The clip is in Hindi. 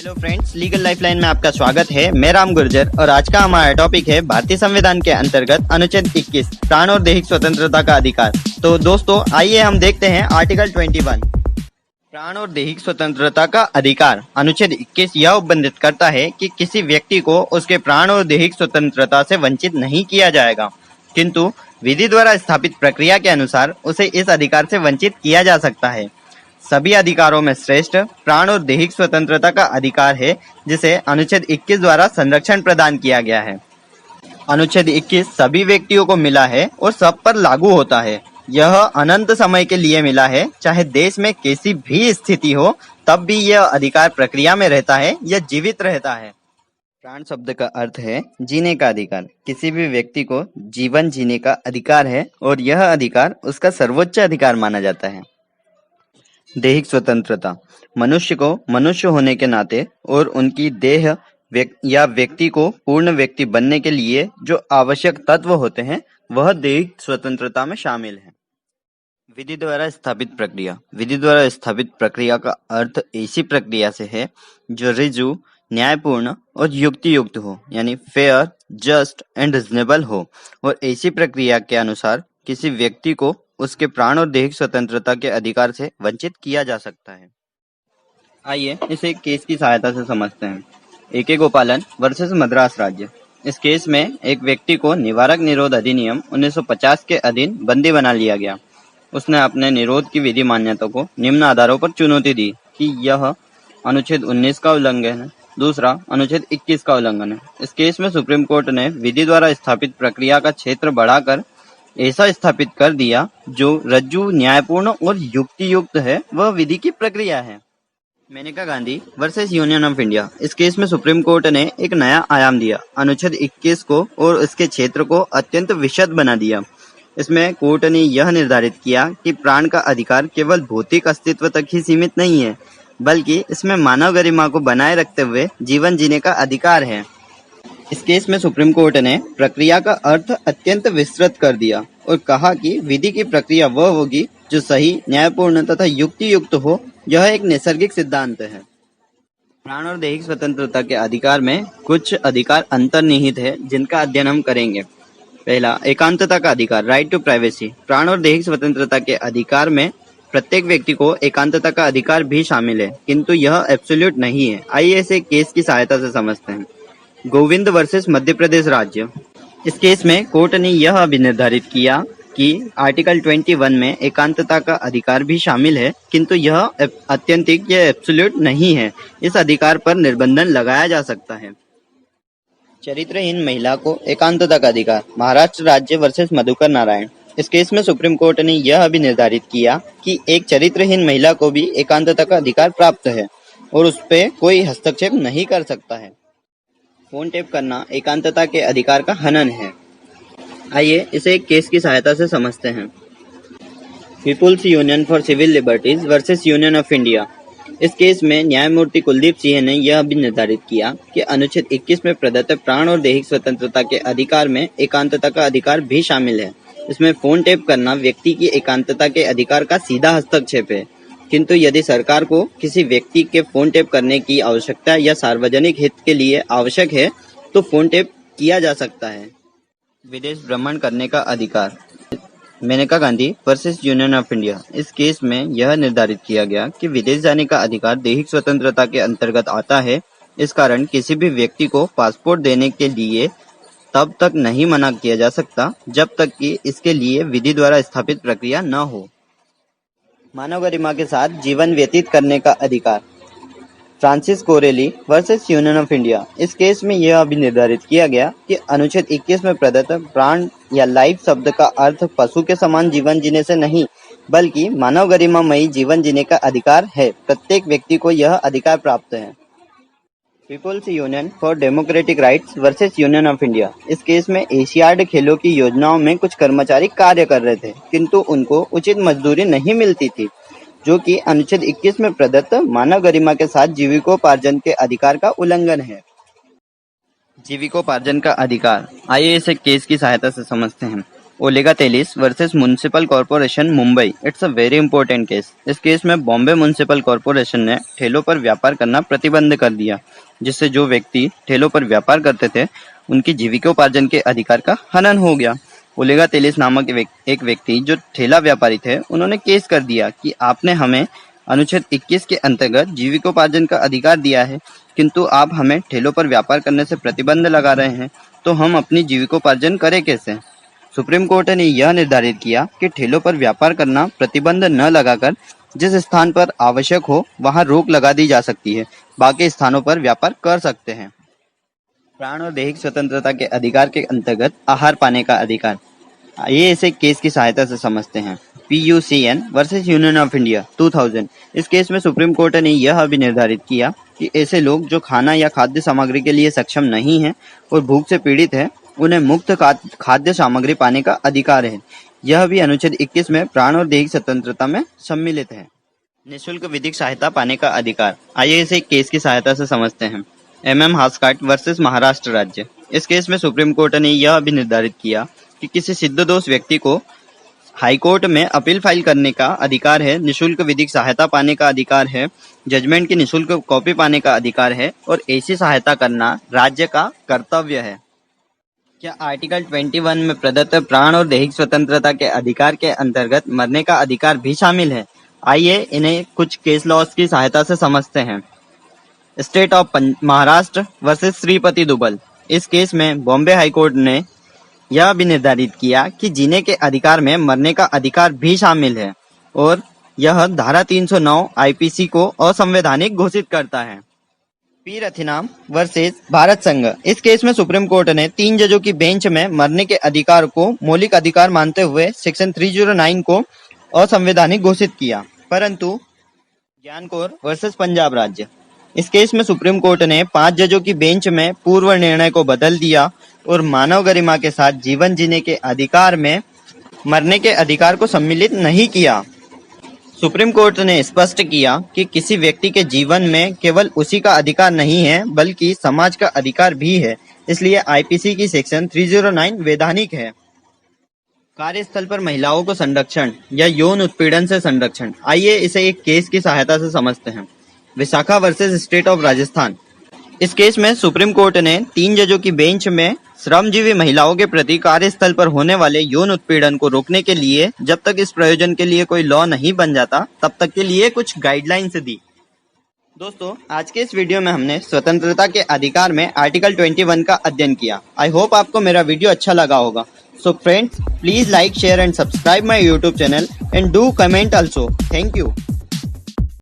हेलो फ्रेंड्स, लीगल लाइफलाइन में आपका स्वागत है। मैं राम गुर्जर और आज का हमारा टॉपिक है भारतीय संविधान के अंतर्गत अनुच्छेद 21 प्राण और दैहिक स्वतंत्रता का अधिकार। तो दोस्तों आइए हम देखते हैं आर्टिकल 21 प्राण और दैहिक स्वतंत्रता का अधिकार। अनुच्छेद 21 यह उपबंधित करता है कि किसी व्यक्ति को उसके प्राण और दैहिक स्वतंत्रता से वंचित नहीं किया जाएगा, किंतु विधि द्वारा स्थापित प्रक्रिया के अनुसार उसे इस अधिकार से वंचित किया जा सकता है। सभी अधिकारों में श्रेष्ठ प्राण और दैहिक स्वतंत्रता का अधिकार है, जिसे अनुच्छेद 21 द्वारा संरक्षण प्रदान किया गया है। अनुच्छेद 21 सभी व्यक्तियों को मिला है और सब पर लागू होता है। यह अनंत समय के लिए मिला है, चाहे देश में कैसी भी स्थिति हो, तब भी यह अधिकार प्रक्रिया में रहता है या जीवित रहता है। प्राण शब्द का अर्थ है जीने का अधिकार। किसी भी व्यक्ति को जीवन जीने का अधिकार है और यह अधिकार उसका सर्वोच्च अधिकार माना जाता है। दैहिक स्वतंत्रता मनुष्य को मनुष्य होने के नाते और उनकी देह या व्यक्ति को पूर्ण व्यक्ति बनने के लिए जो आवश्यक तत्व होते हैं वह दैहिक स्वतंत्रता में शामिल है। विधि द्वारा स्थापित प्रक्रिया। विधि द्वारा स्थापित प्रक्रिया का अर्थ ऐसी प्रक्रिया से है जो ऋजु, न्यायपूर्ण और युक्तियुक्त हो, यानी फेयर, जस्ट एंड रिजनेबल हो, और ऐसी प्रक्रिया के अनुसार किसी व्यक्ति को उसके प्राण और दैहिक स्वतंत्रता के अधिकार से वंचित किया जा सकता है। आइए इसे एक केस की सहायता से समझते हैं। ए.के. गोपालन वर्सेस मद्रास राज्य। इस केस में एक व्यक्ति को निवारक निरोध अधिनियम 1950 के अधीन बंदी बना लिया गया। उसने अपने निरोध की विधि मान्यता को निम्न आधारों पर चुनौती दी कि यह अनुच्छेद 19 का उल्लंघन है, दूसरा अनुच्छेद 21 का उल्लंघन है। इस केस में सुप्रीम कोर्ट ने विधि द्वारा स्थापित प्रक्रिया का क्षेत्र बढ़ाकर ऐसा स्थापित कर दिया जो रज्जु, न्यायपूर्ण और युक्तियुक्त है, वह विधि की प्रक्रिया है। Maneka Gandhi versus union of India. इस केस में सुप्रीम कोर्ट ने एक नया आयाम दिया, अनुच्छेद 21 को, और इसके क्षेत्र को अत्यंत विशद बना दिया। इसमें कोर्ट ने यह निर्धारित किया कि प्राण का अधिकार केवल भौतिक अस्तित्व तक ही सीमित नहीं है, बल्कि इसमें मानव गरिमा को बनाए रखते हुए जीवन जीने का अधिकार है। इस केस में सुप्रीम कोर्ट ने प्रक्रिया का अर्थ अत्यंत विस्तृत कर दिया और कहा कि विधि की प्रक्रिया वह होगी जो सही, न्यायपूर्ण तथा युक्तियुक्त हो। यह एक नैसर्गिक सिद्धांत है। प्राण और दैहिक स्वतंत्रता के अधिकार में कुछ अधिकार अंतर्निहित है जिनका अध्ययन हम करेंगे। पहला, एकांतता का अधिकार, राइट टू प्राइवेसी। प्राण और दैहिक स्वतंत्रता के अधिकार में प्रत्येक व्यक्ति को एकांतता का अधिकार भी शामिल है, किंतु यह एब्सोल्यूट नहीं है। आइए इसे केस की सहायता से समझते हैं। गोविंद वर्सेस मध्य प्रदेश राज्य। इस केस में कोर्ट ने यह भी निर्धारित किया कि आर्टिकल 21 में एकांतता का अधिकार भी शामिल है, किंतु यह अत्यंतिक या एब्सोल्यूट नहीं है। इस अधिकार पर निर्बंधन लगाया जा सकता है। चरित्रहीन महिला को एकांतता का अधिकार, महाराष्ट्र राज्य वर्सेस मधुकर नारायण। इस केस में सुप्रीम कोर्ट ने यह भी निर्धारित किया कि एक चरित्रहीन महिला को भी एकांतता का अधिकार प्राप्त है और उस पर कोई हस्तक्षेप नहीं कर सकता है। फोन टेप करना एकांतता के अधिकार का हनन है। आइए इसे एक केस की सहायता से समझते हैं। People's union for Civil Liberties versus union of India. इस केस में न्यायमूर्ति कुलदीप सिंह ने यह भी निर्धारित किया कि अनुच्छेद 21 में प्रदत्त प्राण और दैहिक स्वतंत्रता के अधिकार में एकांतता का अधिकार भी शामिल है। इसमें फोन टेप करना व्यक्ति की एकांतता के अधिकार का सीधा हस्तक्षेप है, किंतु यदि सरकार को किसी व्यक्ति के फोन टेप करने की आवश्यकता या सार्वजनिक हित के लिए आवश्यक है तो फोन टेप किया जा सकता है। विदेश भ्रमण करने का अधिकार, Maneka Gandhi versus union of India. इस केस में यह निर्धारित किया गया कि विदेश जाने का अधिकार दैहिक स्वतंत्रता के अंतर्गत आता है। इस कारण किसी भी व्यक्ति को पासपोर्ट देने के लिए तब तक नहीं मना किया जा सकता जब तक कि इसके लिए विधि द्वारा स्थापित प्रक्रिया न हो। मानव गरिमा के साथ जीवन व्यतीत करने का अधिकार, Francis Corelli versus union of India. इस केस में यह भी निर्धारित किया गया कि अनुच्छेद 21 में प्रदत्त प्राण या लाइफ शब्द का अर्थ पशु के समान जीवन जीने से नहीं, बल्कि मानव गरिमामयी जीवन जीने का अधिकार है। प्रत्येक व्यक्ति को यह अधिकार प्राप्त है। People's union for democratic rights versus union of India. इस केस में एशियाड खेलों की योजनाओं में कुछ कर्मचारी कार्य कर रहे थे, किंतु उनको उचित मजदूरी नहीं मिलती थी, जो कि अनुच्छेद 21 में प्रदत्त मानव गरिमा के साथ जीविकोपार्जन के अधिकार का उल्लंघन है। जीविकोपार्जन का अधिकार, आइए इसे केस की सहायता से समझते हैं। Olga Tellis versus municipal corporation Mumbai. It's a very important case. इस केस में बॉम्बे म्युनिसिपल कॉर्पोरेशन ने ठेलों पर व्यापार करना प्रतिबंध कर दिया, जिससे जो व्यक्ति ठेलों पर व्यापार करते थे उनकी जीविकोपार्जन के अधिकार का हनन हो गया। ओलेगा तेलिस नामक एक व्यक्ति जो ठेला व्यापारी थे, उन्होंने केस कर दिया कि आपने हमें अनुच्छेद 21 के अंतर्गत जीविकोपार्जन का अधिकार दिया है, किंतु आप हमें ठेलों पर व्यापार करने से प्रतिबंध लगा रहे हैं, तो हम अपनी जीविकोपार्जन करें कैसे। सुप्रीम कोर्ट ने यह निर्धारित किया कि ठेलों पर व्यापार करना प्रतिबंध न लगाकर जिस स्थान पर आवश्यक हो वहां रोक लगा दी जा सकती है, बाकी स्थानों पर व्यापार कर सकते हैं। प्राण और दैहिक स्वतंत्रता के अधिकार के अंतर्गत आहार पाने का अधिकार। आइए इसे केस की सहायता से समझते हैं। PUCN versus union of India 2000। इस केस में सुप्रीम कोर्ट ने यह भी निर्धारित किया कि ऐसे लोग जो खाना या खाद्य सामग्री के लिए सक्षम नहीं हैं और भूख से पीड़ित है, उन्हें मुफ्त खाद्य सामग्री पाने का अधिकार है। यह भी अनुच्छेद 21 में प्राण और दैहिक स्वतंत्रता में सम्मिलित है। निःशुल्क विधिक सहायता पाने का अधिकार। आइए इसे केस की सहायता से समझते हैं। MM हास्काट वर्सेस महाराष्ट्र राज्य। इस केस में सुप्रीम कोर्ट ने यह भी निर्धारित किया कि किसी सिद्धदोष व्यक्ति को हाईकोर्ट में अपील फाइल करने का अधिकार है, निःशुल्क विधिक सहायता पाने का अधिकार है, जजमेंट की निःशुल्क कॉपी पाने का अधिकार है और ऐसी सहायता करना राज्य का कर्तव्य है। क्या आर्टिकल 21 में प्रदत्त प्राण और दैहिक स्वतंत्रता के अधिकार के अंतर्गत मरने का अधिकार भी शामिल है? आइए इन्हें कुछ केस लॉस की सहायता से समझते हैं। State of Maharashtra versus Shripati Dubal. इस केस में बॉम्बे हाईकोर्ट ने यह भी निर्धारित किया कि जीने के अधिकार में मरने का अधिकार भी शामिल है और यह धारा 309 IPC को असंवैधानिक घोषित करता है। पी रथिनाम वर्सेस भारत संघ। इस केस में सुप्रीम कोर्ट ने 3 जजों की बेंच में मरने के अधिकार को मौलिक अधिकार मानते हुए सेक्शन 309 को असंवैधानिक घोषित किया, परंतु ज्ञान कौर वर्सेस पंजाब राज्य। इस केस में सुप्रीम कोर्ट ने 5 जजों की बेंच में पूर्व निर्णय को बदल दिया और मानव गरिमा के साथ जीवन जीने के अधिकार में मरने के अधिकार को सम्मिलित नहीं किया। सुप्रीम कोर्ट ने स्पष्ट किया कि किसी व्यक्ति के जीवन में केवल उसी का अधिकार नहीं है बल्कि समाज का अधिकार भी है, इसलिए IPC की सेक्शन 309 वैधानिक है। कार्यस्थल पर महिलाओं को संरक्षण या यौन उत्पीड़न से संरक्षण। आइए इसे एक केस की सहायता से समझते हैं। Vishakha versus state of Rajasthan. इस केस में सुप्रीम कोर्ट ने 3 जजों की बेंच में श्रमजीवी महिलाओं के प्रति कार्यस्थल पर होने वाले यौन उत्पीड़न को रोकने के लिए जब तक इस प्रयोजन के लिए कोई लॉ नहीं बन जाता तब तक के लिए कुछ गाइडलाइंस दी। दोस्तों, आज के इस वीडियो में हमने स्वतंत्रता के अधिकार में आर्टिकल 21 का अध्ययन किया। आई होप आपको मेरा वीडियो अच्छा लगा होगा। So friends, please like, share and subscribe my YouTube channel and do comment also. Thank you.